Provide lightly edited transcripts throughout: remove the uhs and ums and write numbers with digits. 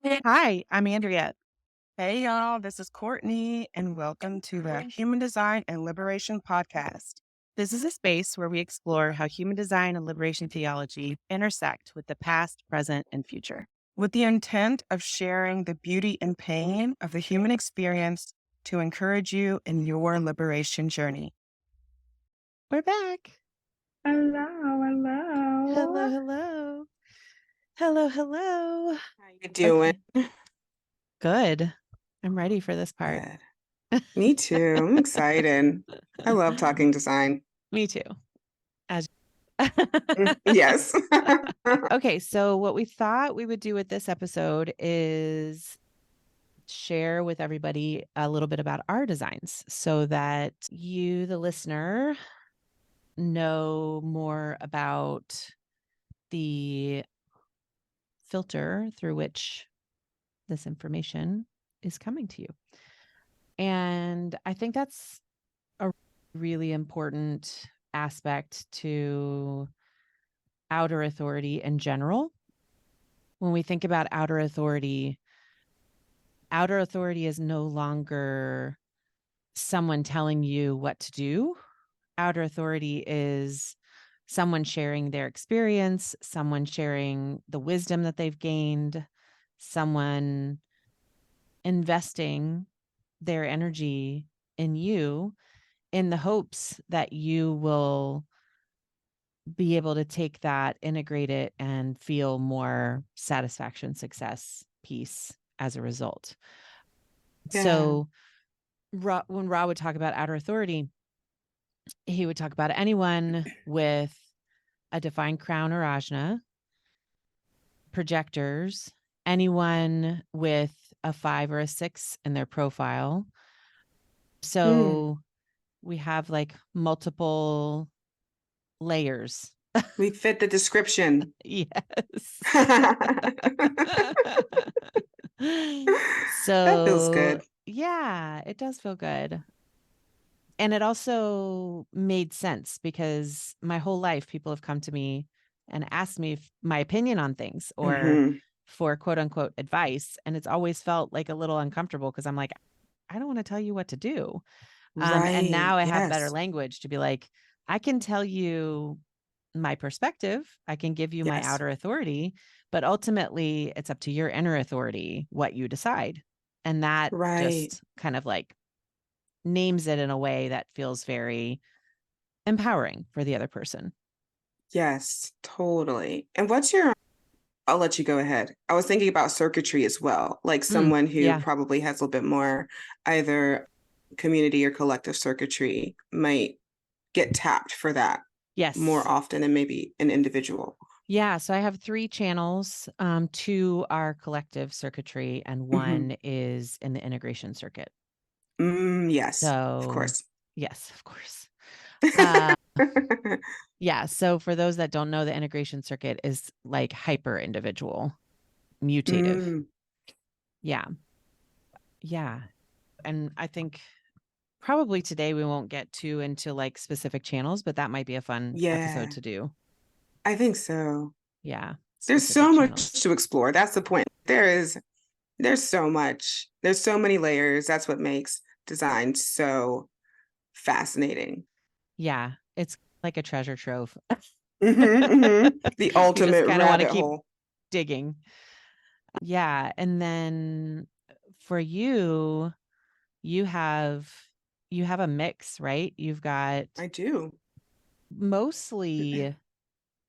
Hi, I'm Andrea. Hey y'all, this is Courtney, and welcome to the Human Design and Liberation podcast. This is a space where we explore how human design and liberation theology intersect with the past, present, and future. With the intent of sharing the beauty and pain of the human experience to encourage you in your liberation journey. We're back. Hello, Hello, hello. hello. Hello, hello. How you doing? Okay, good. I'm ready for this part. Good. Me too. I'm excited. I love talking design. Me too. As Yes. Okay, so what we thought we would do with this episode is share with everybody a little bit about our designs so that you, the listener, know more about the filter through which this information is coming to you. And I think that's a really important aspect to outer authority in general. When we think about outer authority is no longer someone telling you what to do. Outer authority is someone sharing their experience, someone sharing the wisdom that they've gained, someone investing their energy in you in the hopes that you will be able to take that, integrate it, and feel more satisfaction, success, peace as a result. Yeah. So, when Ra would talk about outer authority, he would talk about anyone with a defined crown or ajna, projectors, anyone with a 5 or a 6 in their profile. Mm, So we have like multiple layers. we fit the description. Yes. That feels So, good. yeah, it does feel good. And it also made sense because my whole life people have come to me and asked me my opinion on things or Hmm. for quote unquote advice. And it's always felt like a little uncomfortable because I'm like, I don't want to tell you what to do. And Right. now I have better Yes. language to be like, I can tell you my perspective, I can give you my Yes. outer authority, but ultimately it's up to your inner authority what you decide. And that Right. just kind of like names it in a way that feels very empowering for the other person. Yes, totally. And what's your, I'll let you go ahead. I was thinking about circuitry as well, like someone who Yeah. probably has a little bit more either community or collective circuitry might get tapped for that more Yes. often than maybe an individual. Yeah. So I have 3 channels. 2 are collective circuitry, and Hmm. 1 is in the integration circuit. Yes, of So, course. yes, of course. Uh, yeah. So for those that don't know, the integration circuit is like hyper individual, mutative. Mm, Yeah. Yeah. And I think probably today we won't get too into like specific channels, but that might be a fun episode yeah, to do. I think so. Yeah. There's Specific so much channels. to explore. That's the point. There's so much. There's so many layers. That's what makes design so fascinating. Yeah. It's like a treasure trove. The You just ultimate kind of want to rabbit keep hole. digging. Yeah. And then for you, you have you have a mix, right? You've got I do. mostly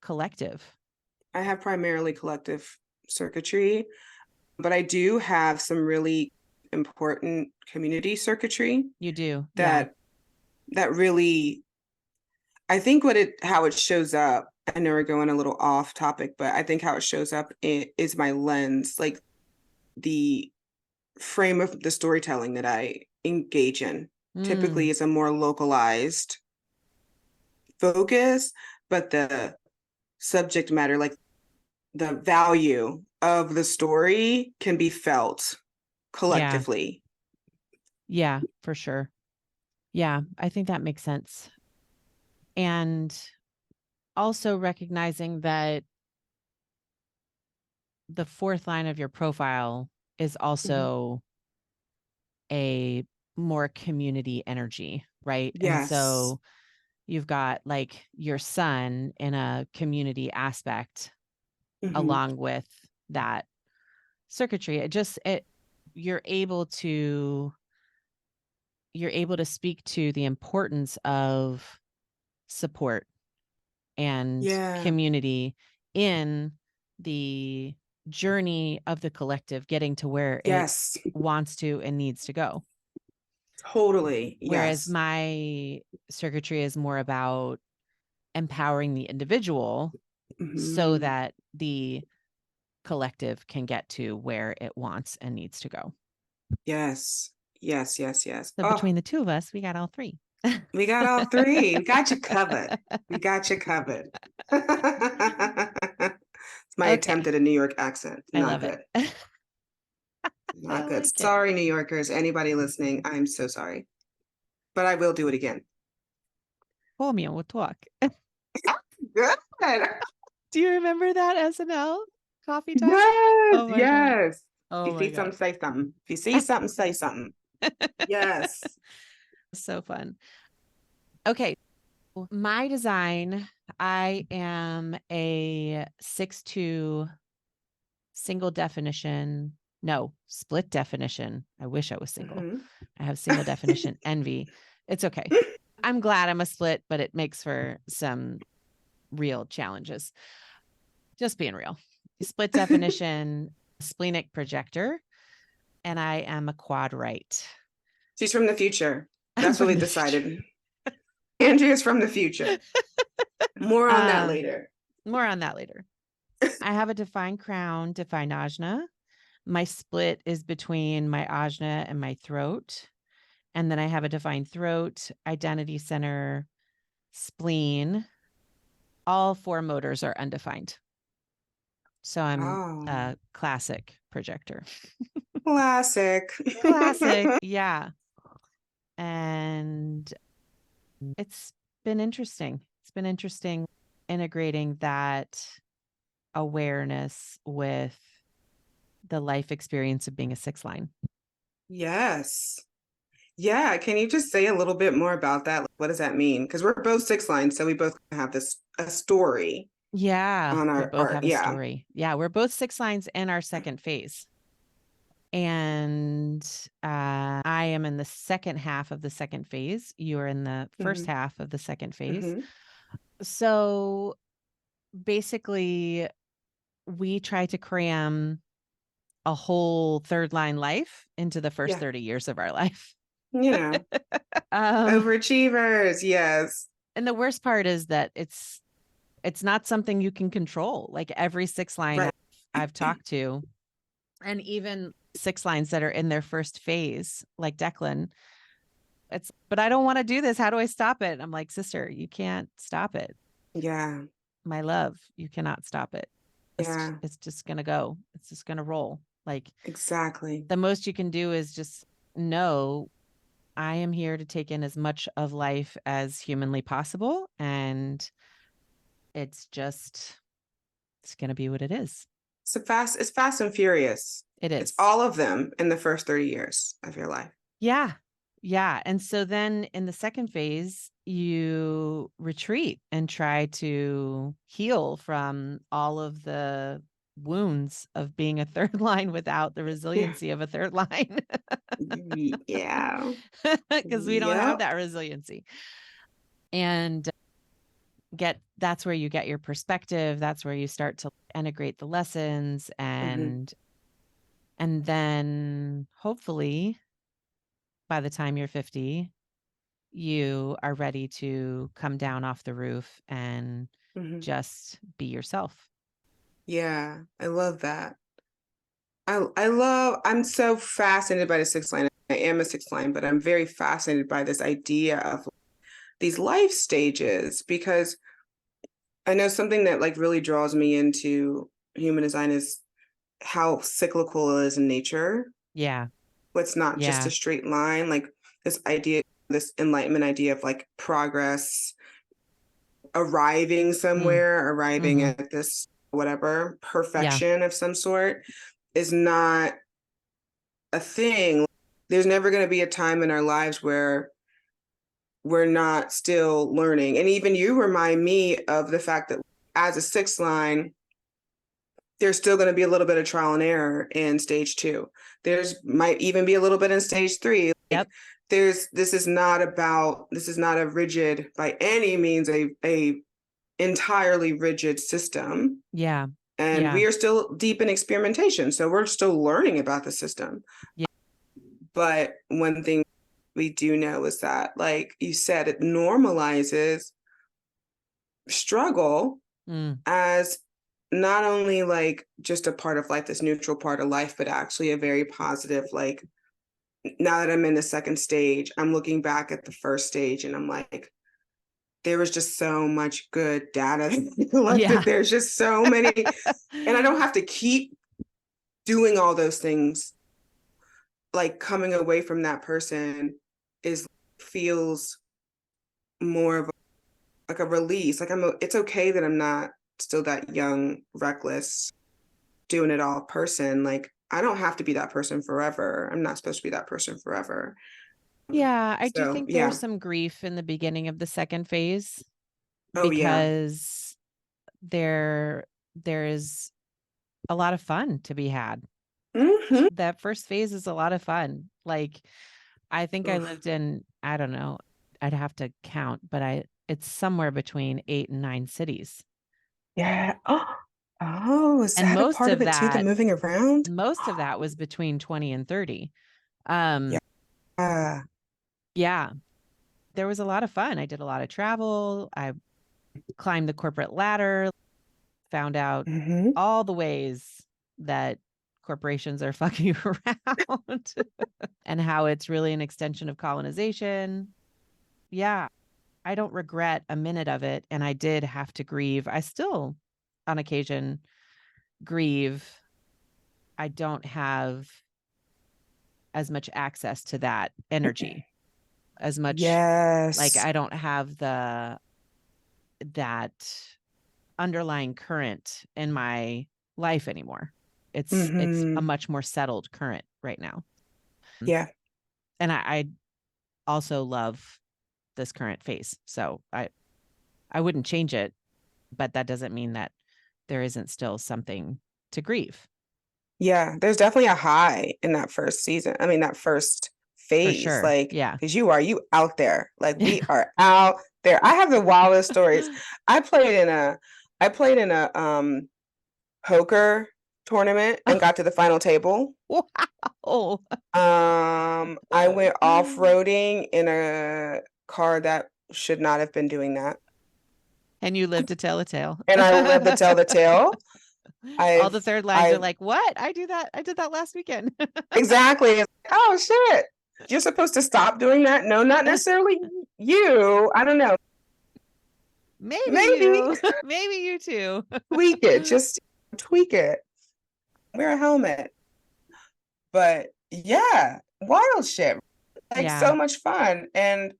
collective. I have primarily collective circuitry, but I do have some really important community circuitry You do. Yeah. that really, I think how it shows up. I know we're going a little off topic, but I think how it shows up is my lens, like the frame of the storytelling that I engage in. Typically Mm, is a more localized focus, but the subject matter, like the value of the story, can be felt yeah. collectively. Yeah, for sure. Yeah, I think that makes sense. And also recognizing that the fourth line of your profile is Mhm. also a more community energy, right? And Yes. so you've got like your son in a community aspect Hmm. along with that circuitry. It you're able to speak to the importance of support and Yeah. community in the journey of the collective getting to where it Yes. wants to and needs to go. Totally. Whereas Yes. my circuitry is more about empowering the individual so Hmm. that the collective can get to where it wants and needs to go. Yes. Yes. Yes. Yes. So Oh, between the two of us, we got all three. we got all three. We got you covered. We got you covered. It's my attempt Okay. at a New York accent. I Not love it. good. I Not good. like it. Sorry, New Yorkers. Anybody listening, I'm so sorry. But I will do it again. Homie, we'll talk. Good. Do you remember that SNL coffee talk? Yes. Oh my God. Yes. If Oh you my see God. something, say something. If you see something, say something. Yes. So fun. Okay. My design, I am a 6'2" single definition. No, split definition. I wish I was single. Hmm. I have single definition envy. It's okay. I'm glad I'm a split, but it makes for some real challenges. Just being real. Split definition, splenic projector, and I am a quad right. She's from the future. I'm That's what from we the future. decided. Andrea's from the future. More on that Uh, later. More on that later. I have a defined crown, defined ajna. My split is between my ajna and my throat. And then I have a defined throat, identity center, spleen. All four motors are undefined. So I'm Oh, a classic projector. classic. Classic. Yeah. And it's been interesting. It's been interesting integrating that awareness with the life experience of being a six line. Yes. Yeah. Can you just say a little bit more about that? Like, what does that mean? Because we're both six lines, so we both have this a story Yeah, on we our both art. have a Yeah. story. Yeah, we're both six lines in our second phase. And I am in the second half of the second phase. You are in the first Hmm. half of the second phase. Hmm. So basically, we try to cram a whole third line life into the first Yeah. 30 years of our life. You know, Um, overachievers. Yes. and the worst part is that it's not something you can control. Like every six line Right. I've talked to, and even six lines that are in their first phase, like Declan, it's, but I don't want to do this. How do I stop it? I'm like, sister, you can't stop it. Yeah. My love, you cannot stop it. Yeah. It's just going to go. It's just going to roll. Like Exactly. the most you can do is just know I am here to take in as much of life as humanly possible. And it's just, it's going to be what it is. It's fast and furious. It It's is. all of them in the first 30 years of your life. Yeah. Yeah. And so then in the second phase, you retreat and try to heal from all of the wounds of being a third line without the Yeah. resiliency of a third line. Yeah. Because we don't have Yep. that resiliency. And that's where you get your perspective. That's where you start to integrate the lessons Hmm. and then hopefully by the time you're 50, you are ready to come down off the roof and Hmm. just be yourself. Yeah. I love that. I'm so fascinated by the sixth line. I am a sixth line, but I'm very fascinated by this idea of these life stages because I know something that like really draws me into human design is how cyclical it is in nature. Yeah. It's not just a Yeah. straight line, like this idea, this enlightenment idea of like progress, arriving Mm. somewhere, arriving Hmm. at this whatever, Yeah. perfection of some sort is not a thing. There's never going to be a time in our lives where we're not still learning. And even you remind me of the fact that as a sixth line, there's still going to be a little bit of trial and error in stage 2. There's might even be a little bit in stage 3. Yep. This is not a rigid by any means a entirely rigid system. Yeah. And Yeah. we are still deep in experimentation. So we're still learning about the system. Yeah. But one thing we do know is that, like you said, it normalizes struggle Mm. as not only like just a part of life, this neutral part of life, but actually a very positive, like now that I'm in the second stage, I'm looking back at the first stage and I'm like, there was just so much good data Yeah. collected. There's just so many, and I don't have to keep doing all those things. Like coming away from that person is feels more of like a release. Like it's okay that I'm not still that young, reckless, doing it all person. Like I don't have to be that person forever. I'm not supposed to be that person forever. Yeah, I do So think there's yeah. some grief in the beginning of the second phase Oh yeah. because there is a lot of fun to be had. Mm-hmm. That first phase is a lot of fun. Like I think I Oof. lived in, I don't know, I'd have to count, but it's somewhere between 8 and 9 cities. Yeah. Oh, is And that a part of it too? The moving around? most of that was between 20 and 30. Um Yeah. yeah, there was a lot of fun. I did a lot of travel. I climbed the corporate ladder, found out Mm-hmm. all the ways that corporations are fucking around and how it's really an extension of colonization. Yeah, I don't regret a minute of it. And I did have to grieve. I still, on occasion, grieve. I don't have as much access to that energy, as much like Yes. I don't have that underlying current in my life anymore. It's a Mm-hmm. much more settled current right now. Yeah. And I also love this current phase. So I wouldn't change it, but that doesn't mean that there isn't still something to grieve. Yeah. There's definitely a high in that first season. I mean, that first For phase, sure. like, Yeah. because you out there. Like we are out there. I have the wildest stories. I played in a I played in a poker tournament and got to the final table. Wow. I went off-roading in a car that should not have been doing that. And you live to tell a tale. And I lived to tell the tale. All the I've third lines are I've like, what? I do that. I did that last weekend. exactly. Oh shit. You're supposed to stop doing that? No, not necessarily you. I don't know. Maybe Maybe you. Maybe you too. tweak it. Just tweak it. Wear a helmet. But yeah, wild shit. Like Yeah. so much fun. And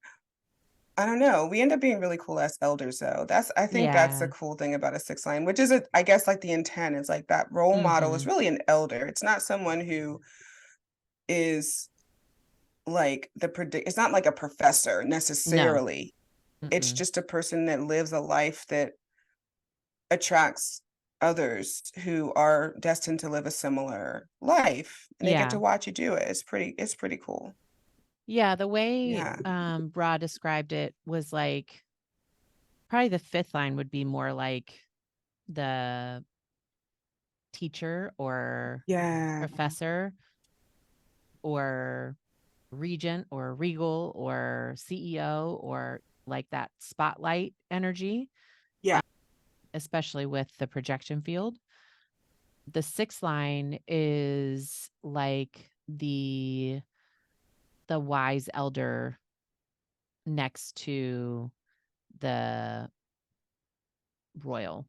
I don't know. We end up being really cool as elders, though. I think that's the Yeah. cool thing about a six line, which is, I guess, like the intent is like that role model is Mm-hmm. really an elder. It's not someone who is like it's not like a professor No. necessarily. It's Mm-mm. just a person that lives a life that attracts others who are destined to live a similar life, and they get Yeah. to watch you do it. It's pretty cool. Yeah. The way Yeah. Bra described it was like probably the fifth line would be more like the teacher or Yeah. professor or regent or regal or CEO or like that spotlight energy, Yeah. especially with the projection field. The sixth line is like the wise elder next to the royal.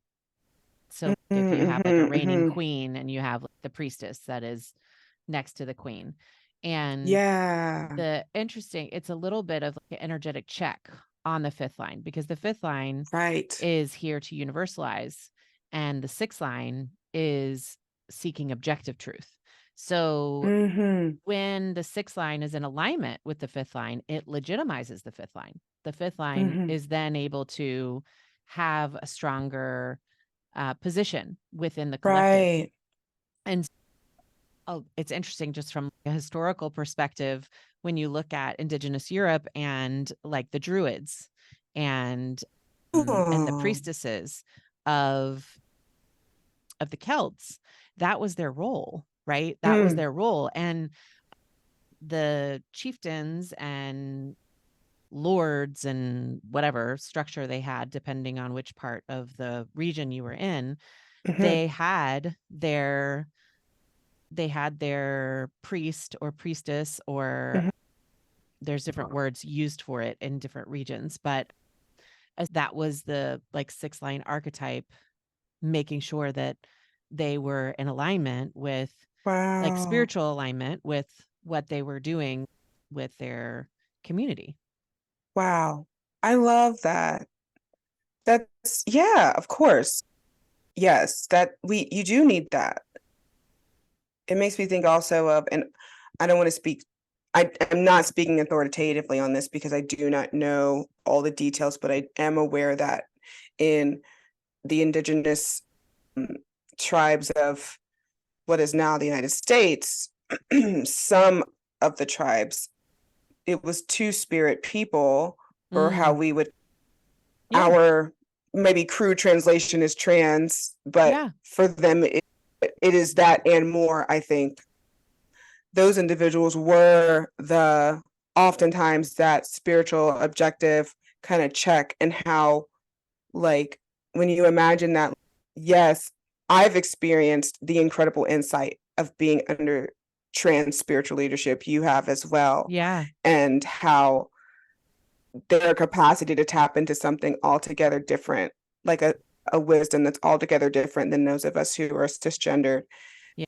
So if you have like a reigning Mm-hmm. queen and you have like the priestess that is next to the queen. And Yeah. it's a little bit of like an energetic check on the fifth line because the fifth line Right. is here to universalize. And the sixth line is seeking objective truth. So Mm-hmm. when the sixth line is in alignment with the fifth line, it legitimizes the fifth line. The fifth line Mm-hmm. is then able to have a stronger position within the collective. Right. And it's interesting just from a historical perspective when you look at Indigenous Europe and like the Druids and the Oh. priestesses of the Celts, that was their role, right? That was Mm. their role. And the chieftains and lords and whatever structure they had, depending on which part of the region you were in, Mm-hmm. they had their priest or priestess, or Mm-hmm. there's different words used for it in different regions, but as that was the like six line archetype, making sure that they were in alignment with like Wow. spiritual alignment with what they were doing with their community. Wow. I love that. That's, yeah, of course. Yes, that you do need that. It makes me think also of, and I don't want to speak, I am not speaking authoritatively on this because I do not know all the details, but I am aware that in the indigenous um, tribes of what is now the United States, some of the tribes, it was two spirit people, or how Mm, we would, yeah. our maybe crude translation is trans, but Yeah. for them, it is that and more, I think. Those individuals were the oftentimes that spiritual objective kind of check, and how, like, when you imagine that, yes, I've experienced the incredible insight of being under trans spiritual leadership. You have as well. Yeah. And how their capacity to tap into something altogether different, like a wisdom that's altogether different than those of us who are cisgendered, Yeah.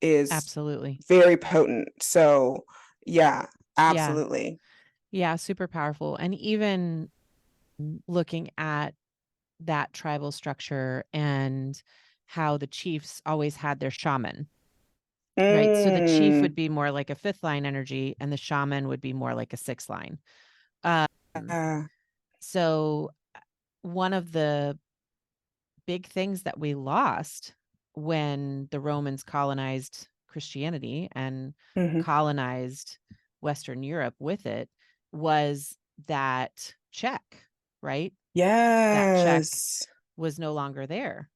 is Absolutely. very potent. So, yeah, Yeah. absolutely. Yeah. Super powerful. And even looking at that tribal structure and how the chiefs always had their shaman, right? So the chief would Mm, be more like a fifth line energy and the shaman would be more like a sixth line. Um, uh, so one of the big things that we lost when the Romans colonized Christianity and mhm. colonized Western Europe with it was that check, right? That check Yes. was no longer there.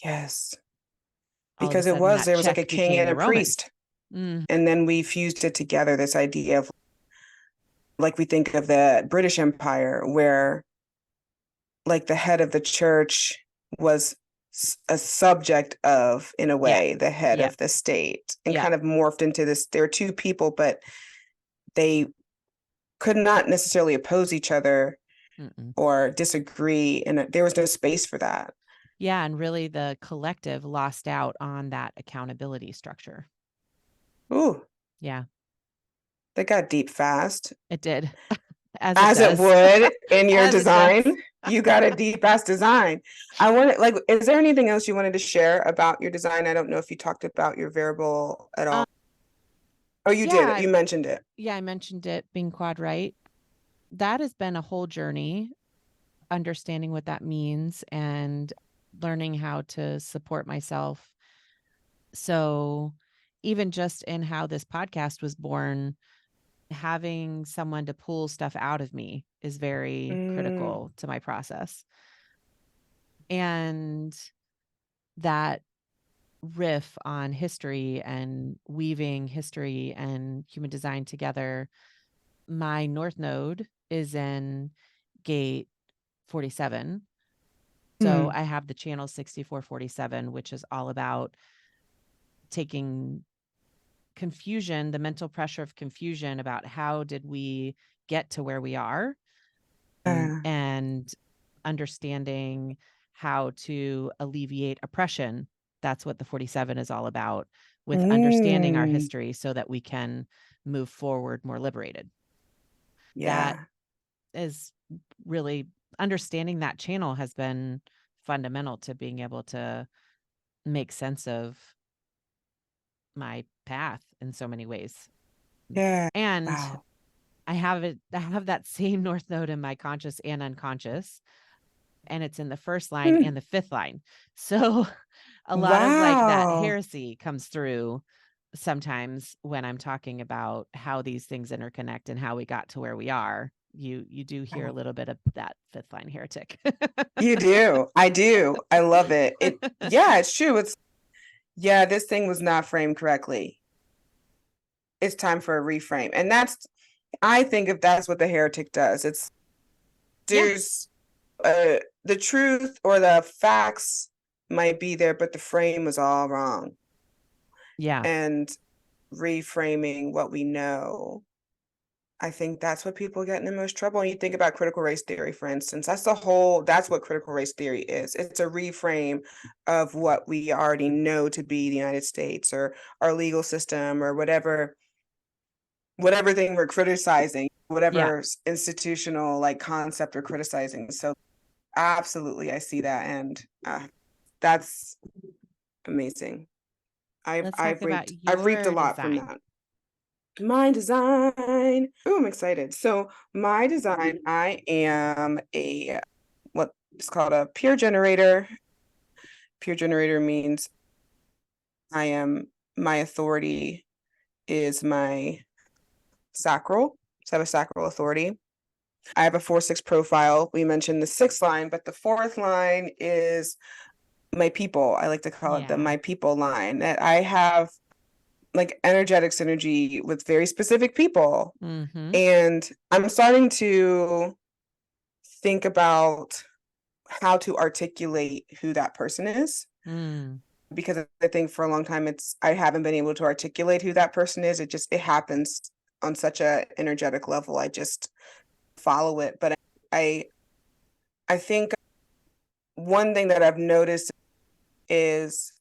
Yes. All of a Because sudden, that there was like a check king became and the a Romans. priest. Mm, And then we fused it together, this idea of, like, we think of the British Empire, where like the head of the church was a subject of, in a yeah, way, the head yeah, of the state, and yeah. kind of morphed into this. There are two people, but they could not necessarily oppose each other Mm-mm. or disagree. And there was no space for that. Yeah, and really the collective lost out on that accountability structure. Ooh, Yeah, that got deep fast. it did, as it As it does, would in your as it does. design. You got a deep ass design. I want, like, is there anything else you wanted to share about your design? I don't know if you talked about your variable at Um, all. Oh, you did. yeah, You mentioned it. yeah, I mentioned it being quad right. That has been a whole journey, understanding what that means and learning how to support myself. So, even just in how this podcast was born, having someone to pull stuff out of me is very Mm, critical to my process. And that riff on history and weaving history and human design together, my North Node is in gate 47. So mm, I have the channel 6447, which is all about taking confusion, the mental pressure of confusion about how did we get to where we are, uh, and understanding how to alleviate oppression. That's what the 47 is all about, with understanding our mm, history so that we can move forward more liberated. That yeah. is really understanding that channel has been fundamental to being able to make sense of my path in so many ways. Yeah. And Wow. I have that same north node in my conscious and unconscious, and it's in the first line Hmm. and the fifth line. So a lot of like that Wow. heresy comes through sometimes when I'm talking about how these things interconnect and how we got to where we are. You do hear a little bit of that fifth line heretic. You do. I do. I love it. Yeah, it's true. Yeah, this thing was not framed correctly. It's time for a reframe. And I think if that's what the heretic does, Yeah. there's the truth or the facts might be there, but the frame was all wrong. Yeah. And reframing what we know, I think that's what people get in the most trouble. And you think about critical race theory, for instance, that's what critical race theory is. It's a reframe of what we already know to be the United States or our legal system or whatever thing we're criticizing, Yeah. whatever institutional like concept we're criticizing. So absolutely, I see that, and that's amazing. Let's talk about I've reaped a your lot from design. that. My design. Oh, I'm excited. So my design, I am what's called a peer generator. Peer generator means my authority is my sacral. So I have a sacral authority. I have a 4-6 profile. We mentioned the sixth line, but the fourth line is my people. I like to call it the Yeah. my people line, that I have like energetic synergy with very specific people. Mhm. And I'm starting to think about how to articulate who that person is, Mm. because I think for a long time I haven't been able to articulate who that person is. It happens on such a energetic level. I just follow it. But I I think one thing that I've noticed is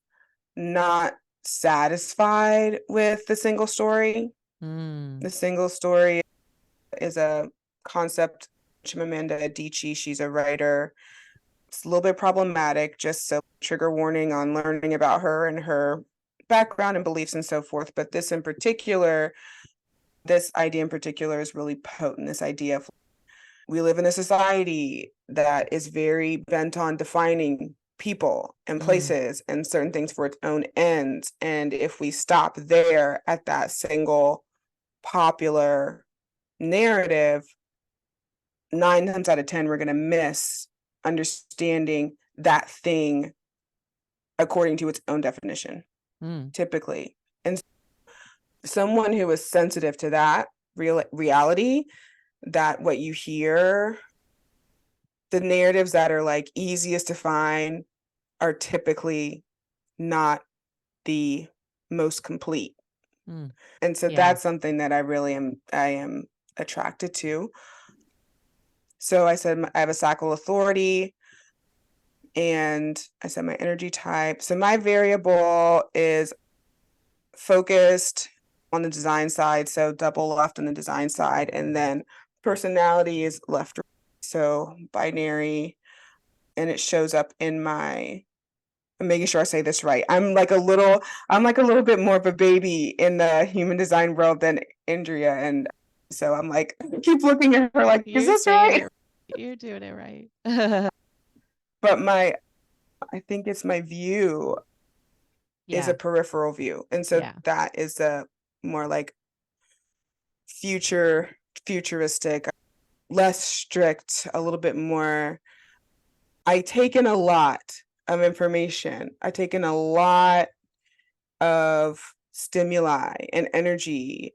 not satisfied with the single story. Mm. The single story is a concept. Chimamanda Adichie, she's a writer. It's a little bit problematic, just so trigger warning on learning about her and her background and beliefs and so forth. But this idea in particular is really potent. This idea of we live in a society that is very bent on defining people and Mm. places and certain things for its own ends. And if we stop there at that single popular narrative, 9 times out of 10, we're going to miss understanding that thing according to its own definition, Mm. typically. And someone who is sensitive to that reality, that what you hear, the narratives that are like easiest to find are typically not the most complete. Mm. And so Yeah. that's something that I am attracted to. So I said I have a sacral authority, and I said my energy type. So my variable is focused on the design side, so double left on the design side, and then personality is left, so binary, and it shows up in I'm making sure I say this right. I'm like a little bit more of a baby in the human design world than Andrea, and so I'm like keep looking at her like, is You're this saying right? it. You're doing it right. But I think it's my view is a Yeah. peripheral view, and so Yeah. that is a more like futuristic, less strict, a little bit more. I take in a lot of information. I take in a lot of stimuli and energy,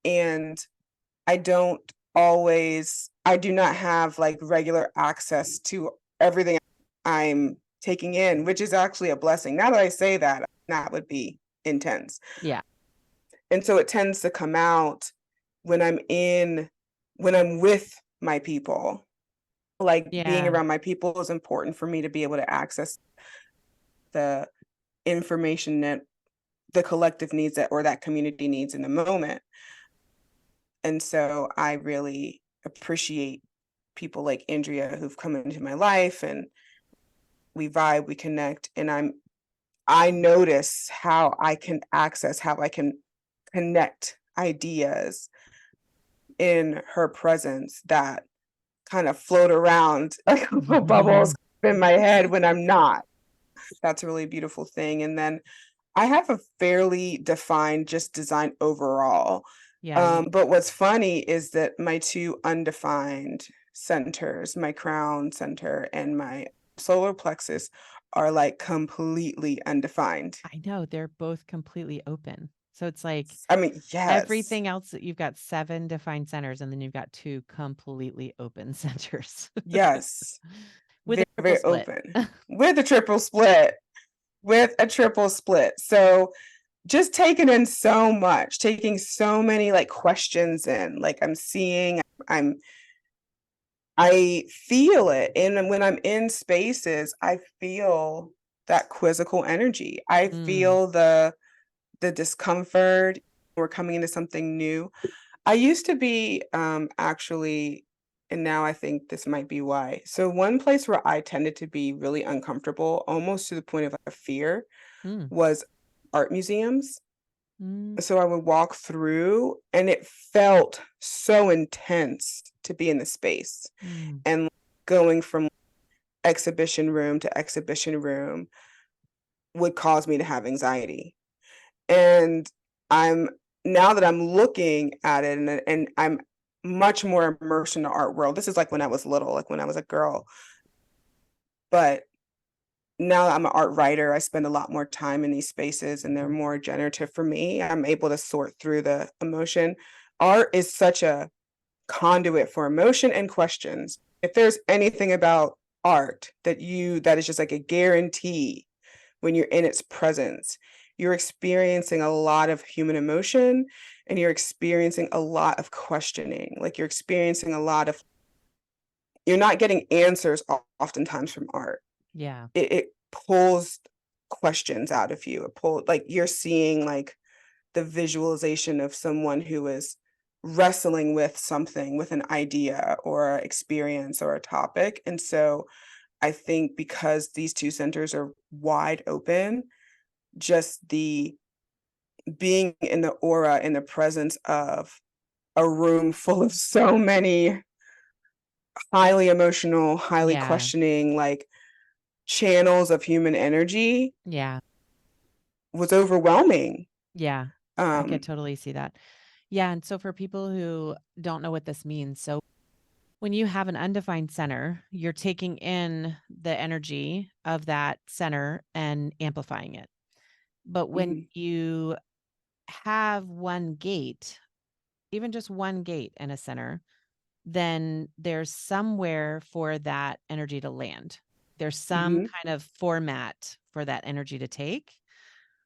and I do not have like regular access to everything I'm taking in, which is actually a blessing. Now that I say that, that would be intense. Yeah. And so it tends to come out when when I'm with my people. Like being Yeah. around my people is important for me to be able to access the information that the collective needs or that community needs in the moment. And so I really appreciate people like Andrea who've come into my life and we vibe, we connect, and I notice how I can access, how I can connect ideas in her presence that kind of float around like little bubbles in my head when I'm not. That's a really beautiful thing. And then I have a fairly defined just design overall. Yeah, But what's funny is that my two undefined centers, my crown center and my solar plexus, are like completely undefined. I know they're both completely open. So it's like I mean, yes, everything else that you've got 7 defined centers and then you've got 2 completely open centers yes, with a very, triple very split. open with a triple split, with a triple split. So just taking in so much, taking so many like questions in, like I'm seeing, I'm I feel it. And when I'm in spaces, I feel that quizzical energy. I Mm, feel the discomfort. We're coming into something new. I used to be actually, and now I think this might be why. So one place where I tended to be really uncomfortable, almost to the point of like a fear, mm, was art museums. mm, So I would walk through and it felt so intense to be in the space. mm. And going from exhibition room would cause me to have anxiety. And I'm now that I'm looking at it and I'm much more immersed in the art world. This is like when I was little, like when I was a girl. But now that I'm an art writer, I spend a lot more time in these spaces and they're more generative for me. I'm able to sort through the emotion. Art is such a conduit for emotion and questions. If there's anything about art that is just like a guarantee when you're in its presence, you're experiencing a lot of human emotion and you're experiencing a lot of questioning. Like you're experiencing a lot of you're not getting answers oftentimes from art. Yeah. It pulls questions out of you. It pulls like you're seeing like the visualization of someone who is wrestling with something, with an idea or experience or a topic. And so I think because these two centers are wide open, just the being in the aura, in the presence of a room full of so many highly emotional, highly Yeah. questioning, like channels of human energy Yeah. was overwhelming. Yeah. I could Um, totally see that. Yeah, and so for people who don't know what this means, so when you have an undefined center, you're taking in the energy of that center and amplifying it. But when mhm, you have one gate, even just one gate in a center, then there's somewhere for that energy to land. There's some mhm, kind of format for that energy to take.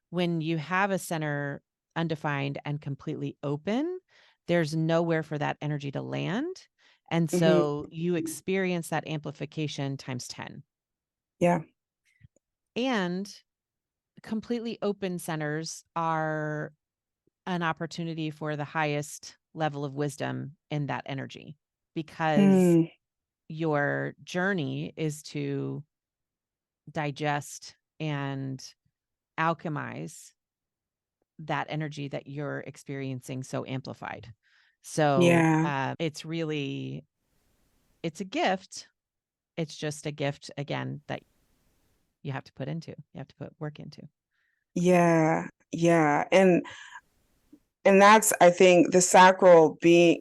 When you have a center undefined and completely open, there's nowhere for that energy to land. And mhm. so you experience that amplification times 10. Yeah. And completely open centers are an opportunity for the highest level of wisdom in that energy because Mm, your journey is to digest and alchemize that energy that you're experiencing so amplified. So yeah. it's really it's a gift. It's just a gift again that you have to put into. You have to put work into. Yeah. Yeah. And that's I think the sacral being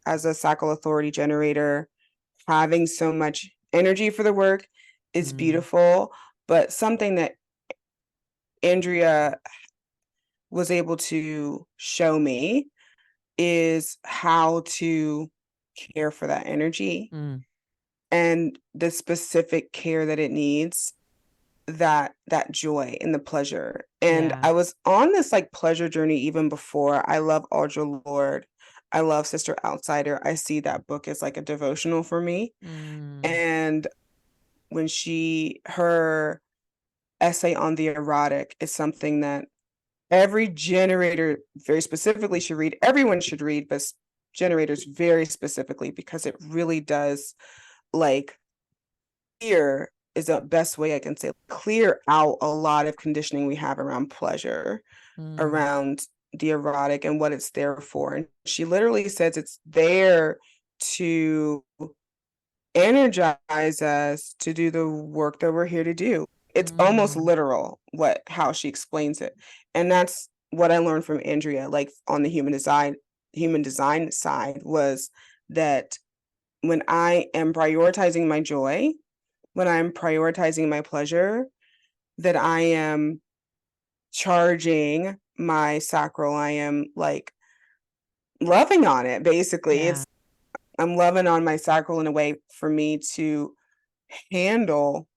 as a sacral authority generator, having so much energy for the work is Mm, beautiful. But something that Andrea was able to show me is how to care for that energy mm, and the specific care that it needs, that joy and the pleasure. And yeah. I was on this like pleasure journey even before. I love Audre Lorde. I love Sister Outsider. I see that book as like a devotional for me. Mm, And when her essay on the erotic is something that every generator very specifically should read. Everyone should read, but generators very specifically because it really does like clear is the best way I can say, clear out a lot of conditioning we have around pleasure, Mm, around the erotic and what it's there for. And she literally says it's there to energize us to do the work that we're here to do. It's almost mm, literal how she explains it. And that's what I learned from Andrea, like on the human design side, was that when I am prioritizing my joy, when I'm prioritizing my pleasure, that I am charging my sacral. I am like loving on it, basically. yeah. It's I'm loving on my sacral in a way for me to handle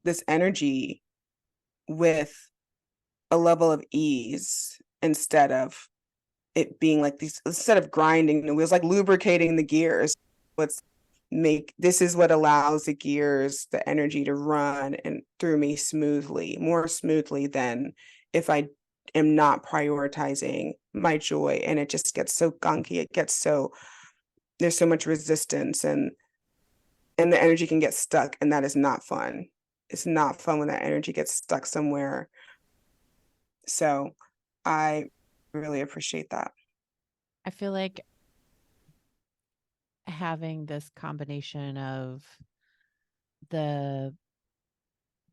this energy with a level of ease instead of it being like these, instead of grinding the wheels, like lubricating the gears. What's make This is what allows the gears, the energy to run and through me smoothly, more smoothly than if I am not prioritizing my joy, and it just gets so gunky. It gets so There's so much resistance, and the energy can get stuck, and that is not fun. It's not fun when that energy gets stuck somewhere. So I really appreciate that. I feel like having this combination of the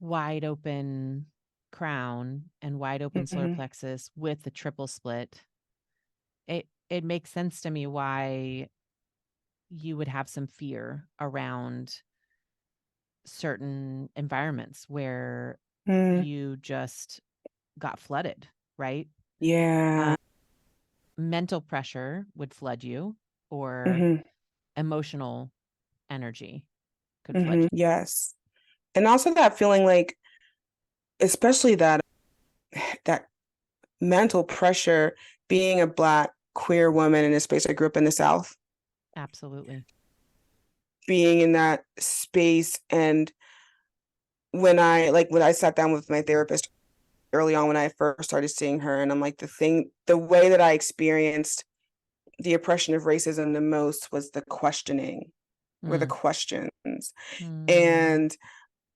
wide open crown and wide open solar Mm-hmm. plexus with the triple split, it makes sense to me why you would have some fear around certain environments where Mm, you just got flooded, right? yeah. Mental pressure would flood you, or Mm-hmm. emotional energy could flood Mm-hmm. you. Yes. And also that feeling like, especially that mental pressure, being a Black queer woman in a space. I grew up in the South, Absolutely. being in that space. And when I sat down with my therapist early on when I first started seeing her, and I'm like, the way that I experienced the oppression of racism the most was the questioning, were the Mm, questions. mm, And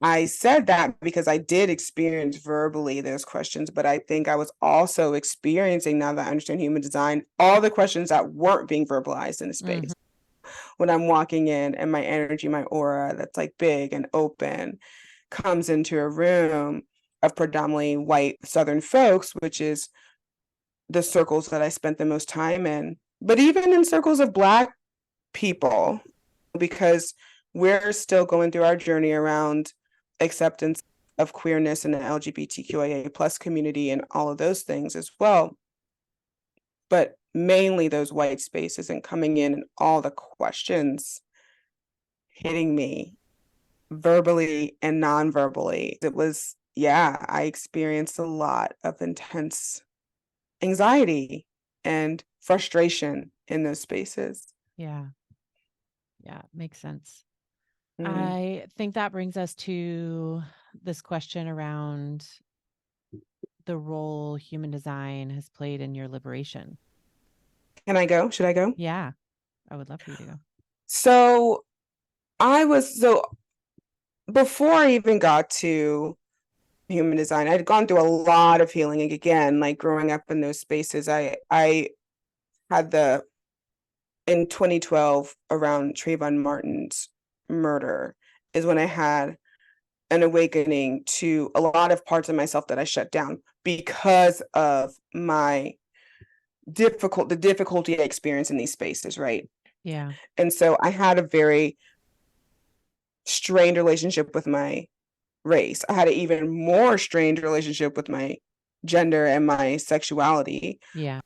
I said that because I did experience verbally those questions, but I think I was also experiencing, now that I understand human design, all the questions that weren't being verbalized in the mhm. space. When I'm walking in and my energy, my aura that's like big and open comes into a room of predominantly white Southern folks, which is the circles that I spent the most time in, but even in circles of Black people, because we're still going through our journey around acceptance of queerness and the LGBTQIA plus community and all of those things as well. But mainly those white spaces and coming in and all the questions hitting me verbally and non-verbally. It was, yeah, I experienced a lot of intense anxiety and frustration in those spaces. Yeah. Yeah. Makes sense. Mm. I think that brings us to this question around the role human design has played in your liberation. Can I go? Should I go? Yeah. I would love for you to go. So so before I even got to human design, I'd gone through a lot of healing. Like, again, like growing up in those spaces, I had in 2012, around Trayvon Martin's murder, is when I had an awakening to a lot of parts of myself that I shut down because of the difficulty I experience in these spaces, right? Yeah. And so I had a very strained relationship with my race. I had an even more strained relationship with my gender and my sexuality. Yeah.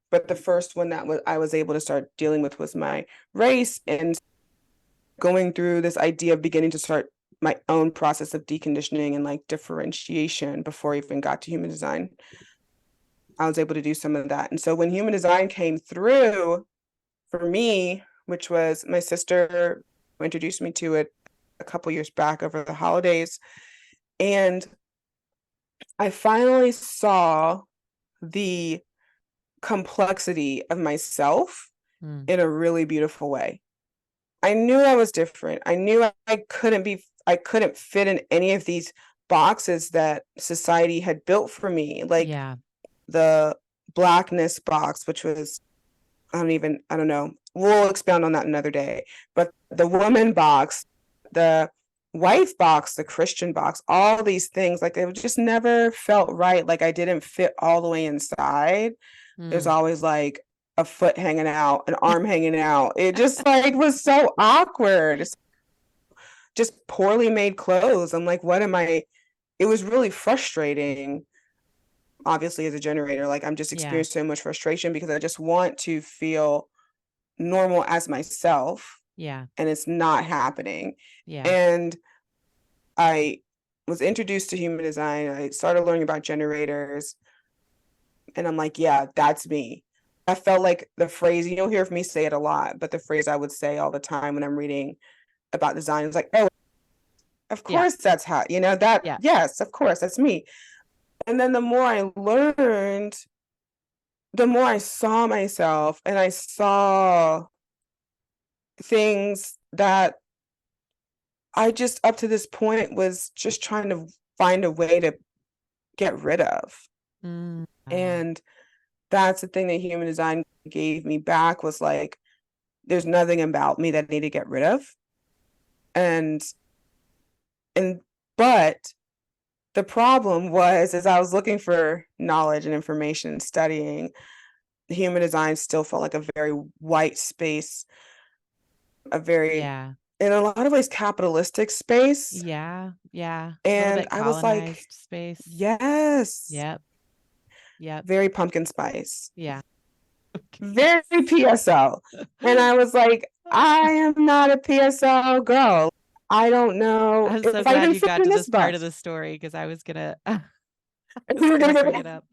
But the first one I was able to start dealing with was my race, and going through this idea of beginning to start my own process of deconditioning and like differentiation before I even got to human design. I was able to do some of that. And so when human design came through for me, which was my sister who introduced me to it a couple years back over the holidays, and I finally saw the complexity of myself Mm, in a really beautiful way. I knew I was different. I knew I couldn't be I couldn't fit in any of these boxes that society had built for me, like Yeah. the blackness box, which was, I don't know. We'll expound on that another day. But the woman box, the wife box, the Christian box, all these things, like it just never felt right. Like I didn't fit all the way inside. There's Mm. always like a foot hanging out, an arm hanging out. It just like was so awkward. It's just poorly made clothes. I'm like, what am I? It was really frustrating, obviously, as a generator. Like I'm just Yeah. experiencing so much frustration because I just want to feel normal as myself, Yeah. and it's not happening. Yeah. And I was introduced to human design. I started learning about generators, and I'm like, yeah, that's me. I felt like the phrase, you'll hear me say it a lot, but the phrase I would say all the time when I'm reading about design is like, oh, of Yeah. course that's how, that, Yeah. yes, of course, that's me. And then the more I learned, the more I saw myself and I saw things that I just up to this point was just trying to find a way to get rid of. Mm. And that's the thing that human design gave me back was like, there's nothing about me that I need to get rid of. And and but the problem was as I was looking for knowledge and information and studying, human design still felt like a very white space, a very, Yeah. in a lot of ways, capitalistic space. Yeah. Yeah. A little And bit I was like, colonized space. yes, Yep. Yep. very pumpkin spice, Yeah. very PSO. And I was like, I am not a PSO girl. I don't know I'm so if I glad even you fit got in to this this part of box. the story because I was gonna I If was we were gonna gonna bring go, it up.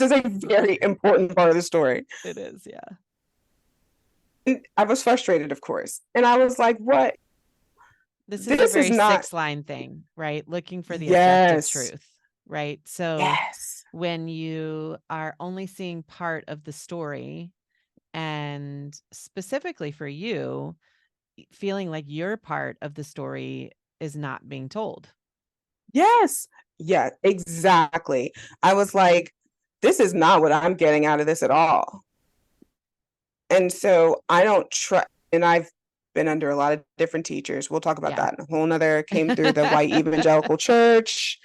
this is a very important part of the story. It is, yeah. And I was frustrated, of course. And I was like, what? This is a This is very not, six line thing, right? Looking for the objective yes, truth, right? So yes, when you are only seeing part of the story and specifically for you, feeling like your part of the story is not being told. yes, yeah, exactly. I was like, this is not what I'm getting out of this at all. And so I don't try, and I've been under a lot of different teachers. We'll talk about Yeah. that in a whole nother, came through the white evangelical church,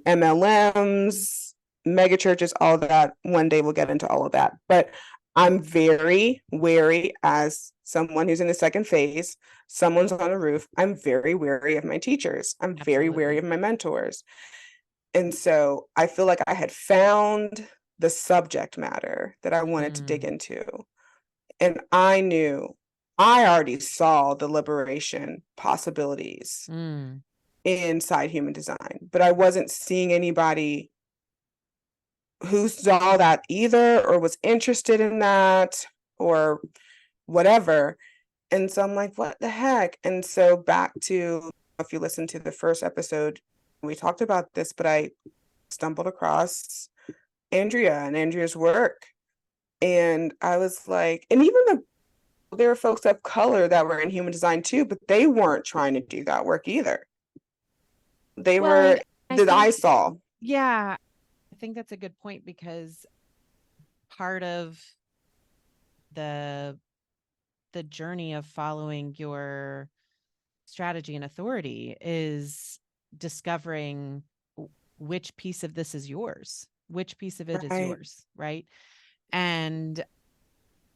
MLMs, mega churches, all that. One day we'll get into all of that. But I'm very wary as someone who's in the second phase, someone's on a roof. I'm very wary of my teachers. I'm very wary Absolutely. of my mentors. And so I feel like I had found the subject matter that I wanted to dig Mm, into. And I knew I already saw the liberation possibilities mm. inside human design, but I wasn't seeing anybody who saw that either or was interested in that or whatever. And so I'm like, what the heck? And so back to, if you listen to the first episode, we talked about this, but I stumbled across Andrea and Andrea's work. And I was like, and even there were folks of color that were in human design too, but they weren't trying to do that work either. They Well, were and I that I think, saw. yeah, I think that's a good point because part of the the journey of following your strategy and authority is discovering which piece of this is yours, which piece of it is Right. yours, right? And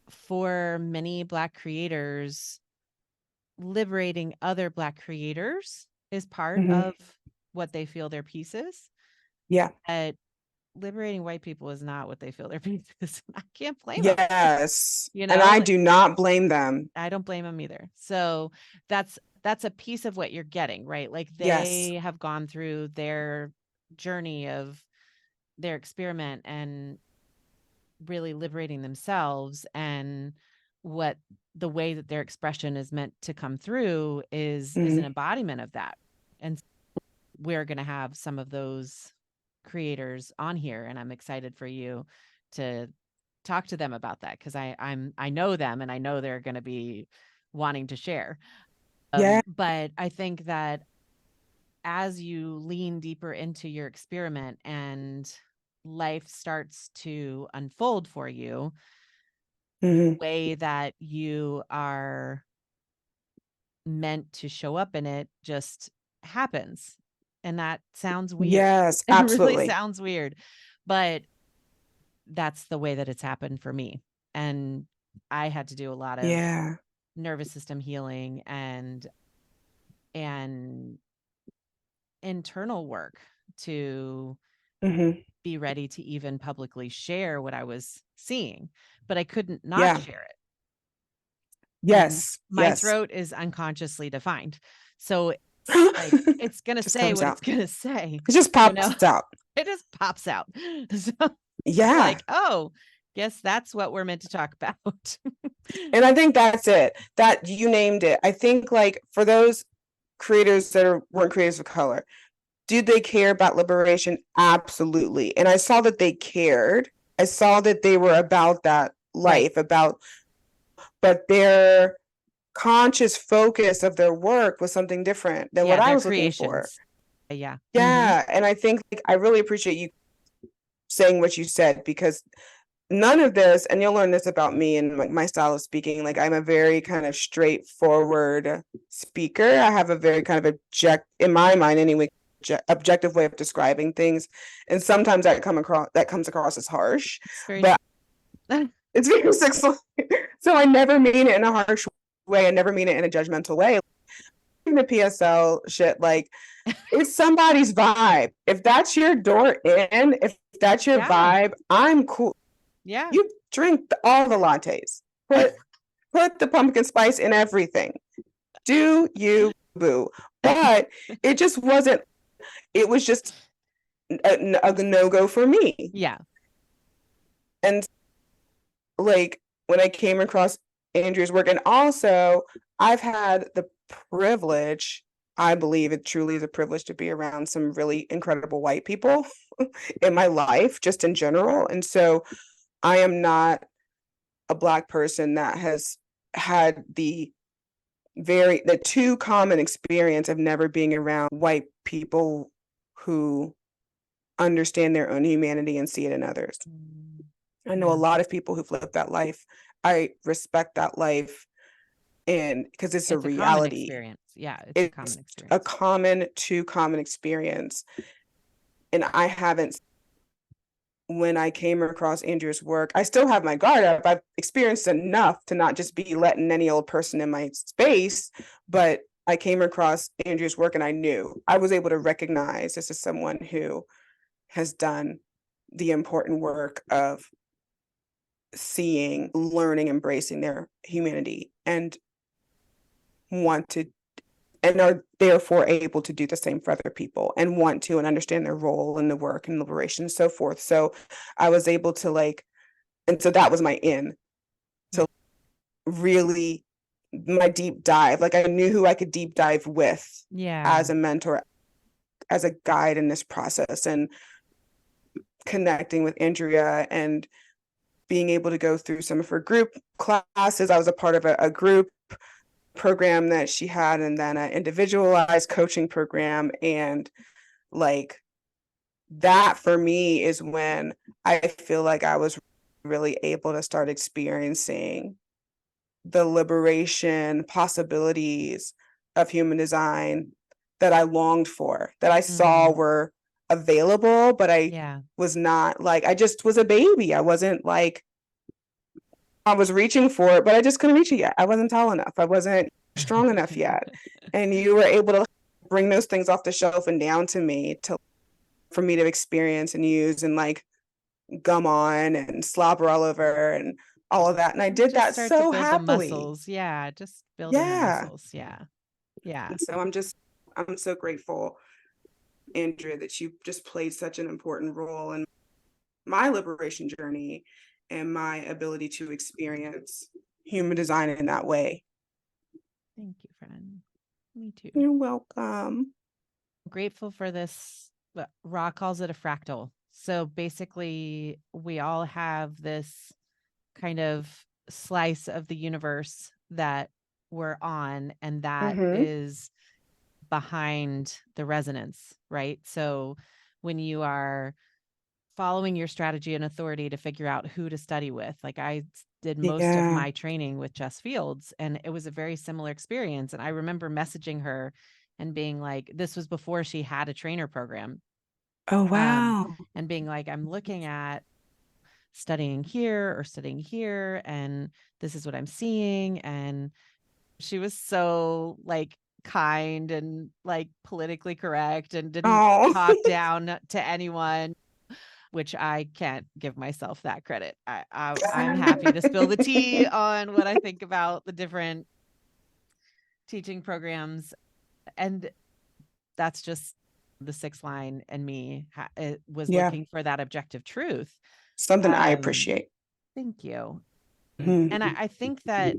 for many Black creators, liberating other Black creators is part Mhm. of what they feel their piece is. Yeah. But liberating white people is not what they feel their piece is. I can't blame them. Yes. You And know, I like do not blame them. I don't blame them either. So that's a piece of what you're getting, right? Like Yes. they have gone through their journey of their experiment and really liberating themselves, and what the way that their expression is meant to come through is an Mhm. embodiment of that. And we're going to have some of those creators on here, and I'm excited for you to talk to them about that because I know them and I know they're going to be wanting to share. Yeah. But I think that as you lean deeper into your experiment and life starts to unfold for you, the Mhm. way that you are meant to show up in it just happens. And that sounds weird. Yes, It really absolutely. sounds weird, but that's the way that it's happened for me. And I had to do a lot of Yeah. nervous system healing and internal work to Hmm. be ready to even publicly share what I was seeing, but I couldn't not Yeah. share it. And Yes. my Yes. throat is unconsciously defined. So like it's going to Just say comes what it's out. going to say, It just you know. pops out. It just pops out. So it's Yeah. like, "Oh, guess that's what we're meant to talk about." And I think that's it. That you named it. I think like for those creators that weren't creators of color, did they care about liberation? Absolutely. And I saw that they cared. I saw that they were about that Right. life, about, but their conscious focus of their work was something different than what Yeah, I their was looking for. creations. Yeah. Mhm. Yeah. And I think like, I really appreciate you saying what you said because none of this, and you'll learn this about me and like my style of speaking, like I'm a very kind of straightforward speaker. I have a very kind of in my mind anyway, objective way of describing things, and sometimes that comes across as harsh, It's very but it's very sexual. So I never mean it in a harsh way. I never mean it in a judgmental way. The PSL shit, like it's somebody's vibe. If that's your door in, if that's your Yeah. vibe, I'm cool. Yeah. You drink all the lattes. Put the pumpkin spice in everything. Do you, boo? But it just wasn't. It was just a no go for me. Yeah. And like when I came across Andrea's work, and also I've had the privilege. I believe it truly is a privilege to be around some really incredible white people in my life, just in general. And so I am not a Black person that has had the too common experience of never being around white people who understand their own humanity and see it in others. Mm, I know a yeah. lot of people who've lived that life. I respect that life, and because it's a It's a common reality. experience. Yeah, it's a It's common a experience. too common experience. And I haven't, when I came across Andrew's work, I still have my guard up. I've experienced enough to not just be letting any old person in my space, but I came across Andrew's work and I knew I was able to recognize this is someone who has done the important work of seeing, learning, embracing their humanity and want to and are therefore able to do the same for other people and want to and understand their role in the work and liberation and so forth. So I was able to like, and so that was my in to Right. really my deep dive. Like I knew who I could deep dive with Yeah. as a mentor, as a guide in this process, and connecting with Andrea and being able to go through some of her group classes. I was a part of a group program that she had, and then an individualized coaching program. And like that for me is when I feel like I was really able to start experiencing the liberation possibilities of human design that I longed for, that I saw Mm, were available, but I yeah. was not like, I just was a baby. I wasn't like, I was reaching for it, but I just couldn't reach it yet. I wasn't tall enough. I wasn't strong enough yet. And you were able to bring those things off the shelf and down to me to for me to experience and use and like gum on and slobber all over and all of that. And I did Just that start to so build the happily. muscles. Yeah, just building the Yeah. muscles. Yeah. Yeah. And so I'm so grateful, Andrea, that you just played such an important role in my liberation journey and my ability to experience human design in that way. Thank you, friend. Me too. You're welcome. Grateful for this. Ra calls it a fractal. So basically, we all have this kind of slice of the universe that we're on, and that Mm-hmm. is behind the resonance, right? So when you are following your strategy and authority to figure out who to study with, like I did most of Yeah. my training with Jess Fields, and it was a very similar experience. And I remember messaging her and being like, this was before she had a trainer program. Oh, Um, wow. and being like, I'm looking at studying here or studying here, and this is what I'm seeing. And she was so like kind and like politically correct and didn't Oh, talk down to anyone, which I can't give myself that credit. I'm happy to spill the tea on what I think about the different teaching programs, and that's just the sixth line and me it was yeah. looking for that objective truth. Something I Um, appreciate. Thank you. And Mm-hmm. I think that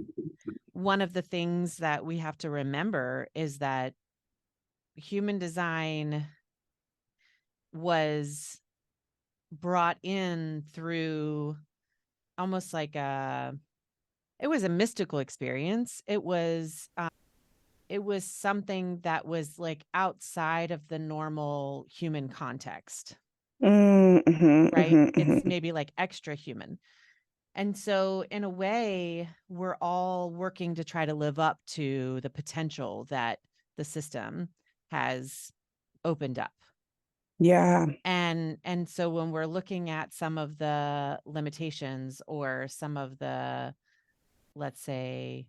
one of the things that we have to remember is that human design was brought in through almost like it was a mystical experience. It was something that was like outside of the normal human context, Mm-hmm, right? mm-hmm, It's mm-hmm. maybe like extra human. And so, in a way, we're all working to try to live up to the potential that the system has opened up. Yeah. And so when we're looking at some of the limitations or some of the, let's say,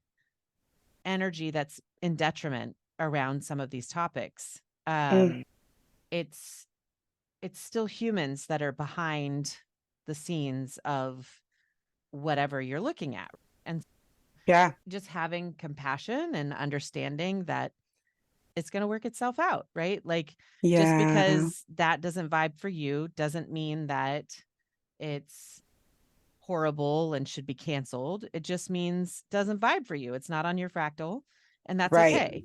energy that's in detriment around some of these topics, Mm, um, it's it's still humans that are behind the scenes of whatever you're looking at. And yeah. just having compassion and understanding that it's going to work itself out, right? Like just Yeah. because that doesn't vibe for you doesn't mean that it's horrible and should be canceled. It just means doesn't vibe for you. It's not on your fractal, and that's Right. okay.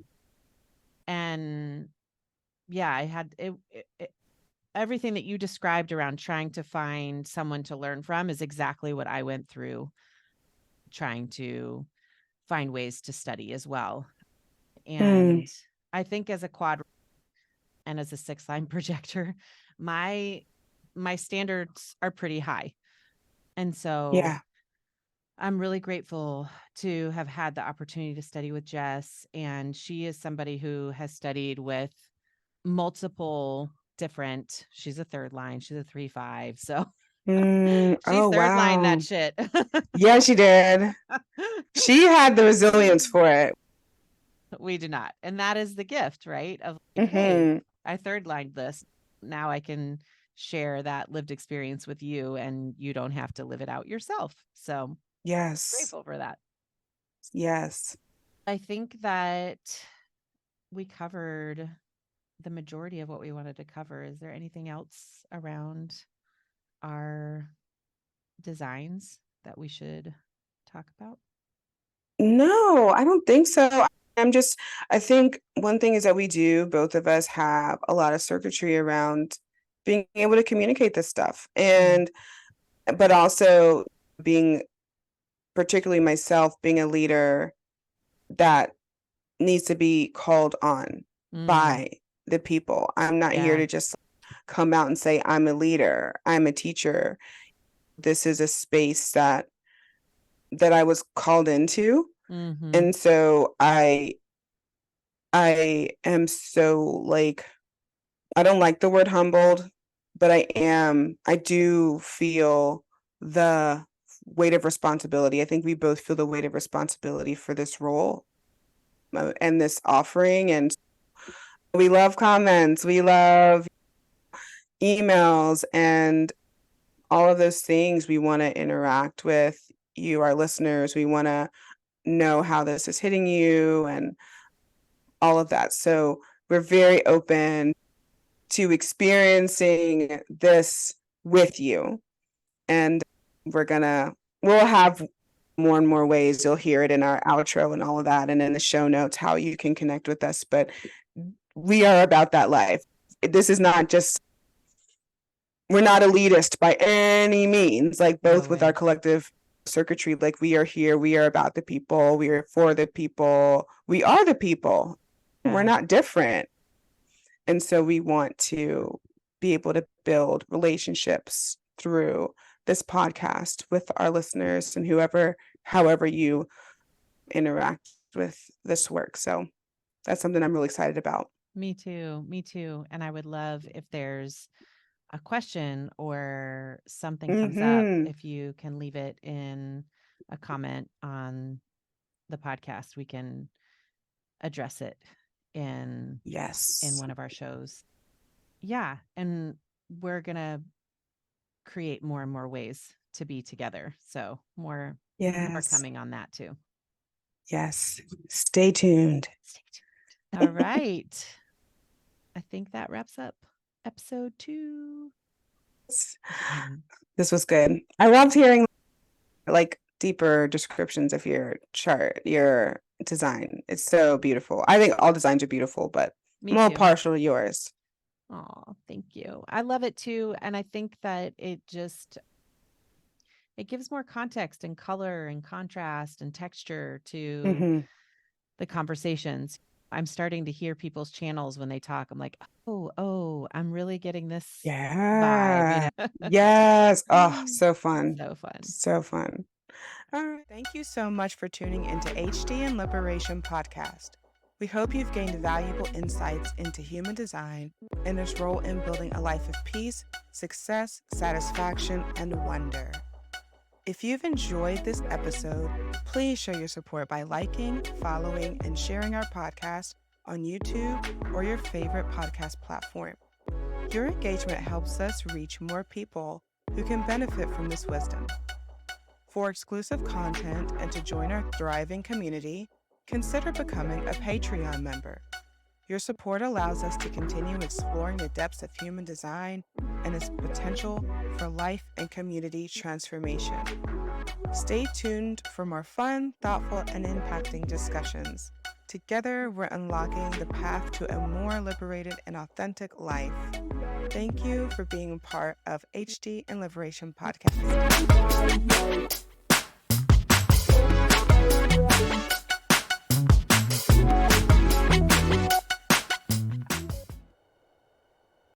And yeah, I had everything that you described around trying to find someone to learn from is exactly what I went through trying to find ways to study as well. Mm, And I think as a quad and as a six line projector, my my standards are pretty high. And so yeah. I'm really grateful to have had the opportunity to study with Jess. And she is somebody who has studied with multiple different, she's a third line, she's a 3-5. So she's Oh, third line that wow. shit. Yeah, she did. She had the resilience for it. We do not. And that is the gift, right? Of like, hey, Mm-hmm. I third lined this. Now I can share that lived experience with you and you don't have to live it out yourself. So Yes. grateful for that. Yes. I think that we covered the majority of what we wanted to cover. Is there anything else around our designs that we should talk about? No, I don't think so. I think one thing is that both of us have a lot of circuitry around being able to communicate this stuff. Mm, But also being, particularly myself, being a leader that needs to be called on mm, by the people. I'm not here yeah. to just come out and say, I'm a leader, I'm a teacher. This is a space that I was called into. Mm-hmm. And so I am so like, I don't like the word humbled, but I do feel the weight of responsibility. I think we both feel the weight of responsibility for this role and this offering. And we love comments, we love emails, and all of those things. We want to interact with you, our listeners. We want to know how this is hitting you and all of that. So we're very open to experiencing this with you. And we'll have more and more ways. You'll hear it in our outro and all of that, and in the show notes, how you can connect with us. But we are about that life. This is not just, we're not elitist by any means, like No both with our way. collective. circuitry. Like, we are here, we are about the people, we are for the people, we are the people. We're not different. And so we want to be able to build relationships through this podcast with our listeners and however you interact with this work. So that's something I'm really excited about. Me too. Me too. And I would love if there's a question or something comes up, if you can leave it in a comment on the podcast, we can address it in Yes. one of our shows. Yeah, and we're going to create more and more ways to be together. So more coming on that too. Yes. Stay tuned. All right. I think that wraps up episode 2. This was good. I loved hearing like deeper descriptions of your chart, your design. It's so beautiful. I think all designs are beautiful, but I'm more partial to yours. Oh, thank you. I love it too. And I think that it gives more context and color and contrast and texture to the conversations. I'm starting to hear people's channels when they talk. I'm like, oh, I'm really getting this vibe. Yes. Oh, so fun. So fun. So fun. All right. Thank you so much for tuning into HD and Liberation Podcast. We hope you've gained valuable insights into human design and its role in building a life of peace, success, satisfaction, and wonder. If you've enjoyed this episode, please show your support by liking, following, and sharing our podcast on YouTube or your favorite podcast platform. Your engagement helps us reach more people who can benefit from this wisdom. For exclusive content and to join our thriving community, consider becoming a Patreon member. Your support allows us to continue exploring the depths of human design and its potential for life and community transformation. Stay tuned for more fun, thoughtful, and impacting discussions. Together, we're unlocking the path to a more liberated and authentic life. Thank you for being part of HD and Liberation Podcast.